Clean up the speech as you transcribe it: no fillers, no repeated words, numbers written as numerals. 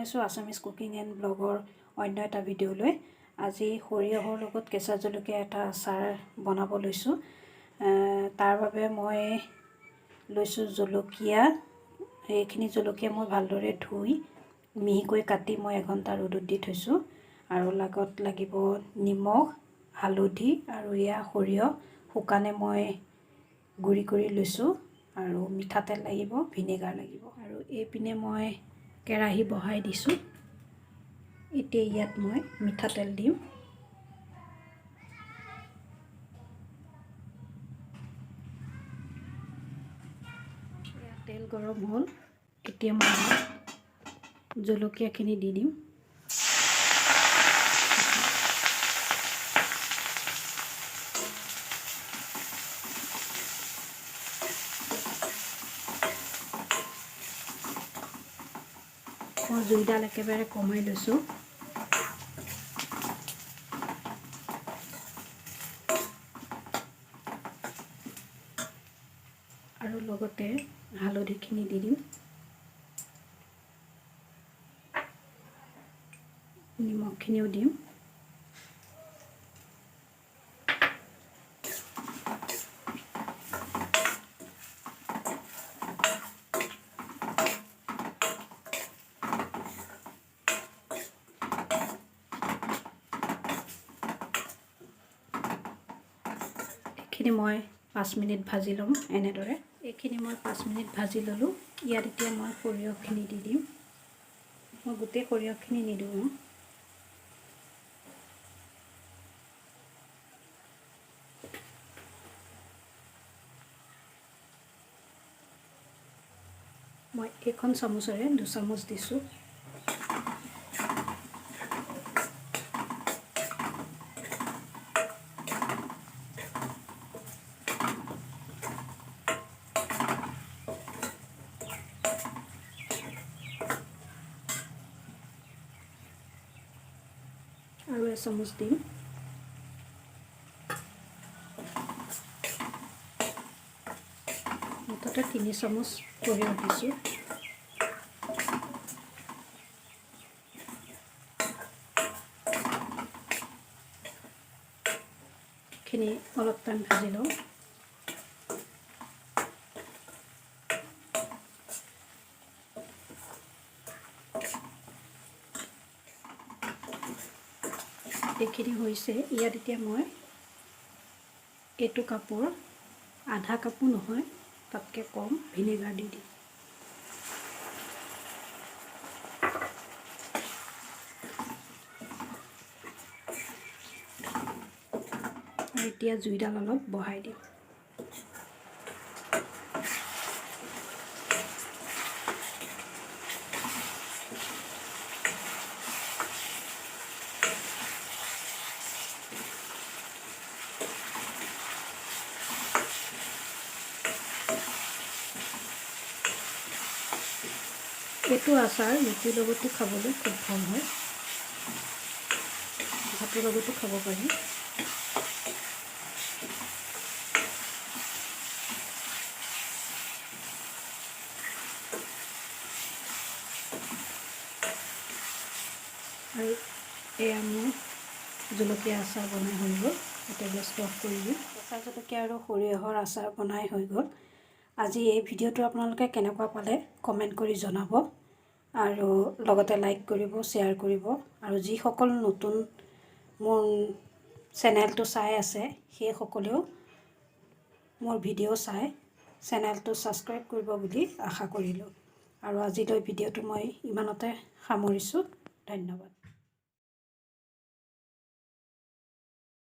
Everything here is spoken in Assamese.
সোমাইছোঁ আছামিজ কুকিং এণ্ড ব্লগৰ অন্য এটা ভিডিঅ'লৈ। আজি সৰিয়হৰ লগত কেঁচা জলকীয়া এটা আচাৰ বনাব লৈছোঁ। তাৰ বাবে মই লৈছোঁ জলকীয়া। এইখিনি জলকীয়া মই ভালদৰে ধুই মিহিকৈ কাটি মই এঘণ্টা ৰ'দত দি থৈছোঁ। আৰু লগত লাগিব নিমখ, হালধি আৰু এয়া সৰিয়হ শুকানে মই গুড়ি কৰি লৈছোঁ। আৰু মিঠাতেল লাগিব, ভিনেগাৰ লাগিব। আৰু এইপিনে মই কেৰাহী বহাই দিছোঁ। এতিয়া ইয়াত মই মিঠাতেল দিম। তেল গৰম হ'ল, এতিয়া মই জলকীয়াখিনি দি দিম। মই জুইডাল একেবাৰে কমাই লৈছোঁ। আৰু লগতে হালধিখিনি দি দিম, নিমখখিনিও দিম। এইখিনি মই 5 মিনিট ভাজি ল'ম এনেদৰে। এইখিনি মই 5 মিনিট ভাজি ল'লোঁ। ইয়াত এতিয়া মই সৰিয়হখিনি দি দিম। মই গোটেই সৰিয়হখিনি নিদিওঁ। মই এইখন চামুচেৰে 2 চামুচ দিছোঁ। আৰু 1 চামুচ দিম। মুঠতে 3 চামুচ সৰিয়হ দিছোঁ। খিনি অলপ টাইম ভাজি লওঁ। এইখিনি হৈছে। ইয়াত এতিয়া মই এইটো কাপৰ আধা কাপো নহয়, তাতকৈ কম ভিনেগাৰ দি দিম। আৰু এতিয়া জুইডাল অলপ বঢ়াই দিম। এইটো আচাৰ ৰুটিৰ লগতো খাবলৈ খুব ভাল হয়, ভাতৰ লগতো খাব পাৰি। আৰু এয়া মোৰ জলকীয়া আচাৰ বনাই হৈ গ'ল। এতিয়া গেছটো অফ কৰি দিম। কেঁচা জলকীয়া আৰু সৰিয়হৰ আচাৰ বনাই হৈ গ'ল। আজি এই ভিডিঅ'টো আপোনালোকে কেনেকুৱা পালে কমেণ্ট কৰি জনাব। আৰু লগতে লাইক কৰিব, শ্বেয়াৰ কৰিব। আৰু যিসকল নতুন মোৰ চেনেলটো চাই আছে সেইসকলেও মোৰ ভিডিঅ' চাই চেনেলটো ছাবস্ক্ৰাইব কৰিব বুলি আশা কৰিলোঁ। আৰু আজিলৈ ভিডিঅ'টো মই ইমানতে সামৰিছোঁ। ধন্যবাদ।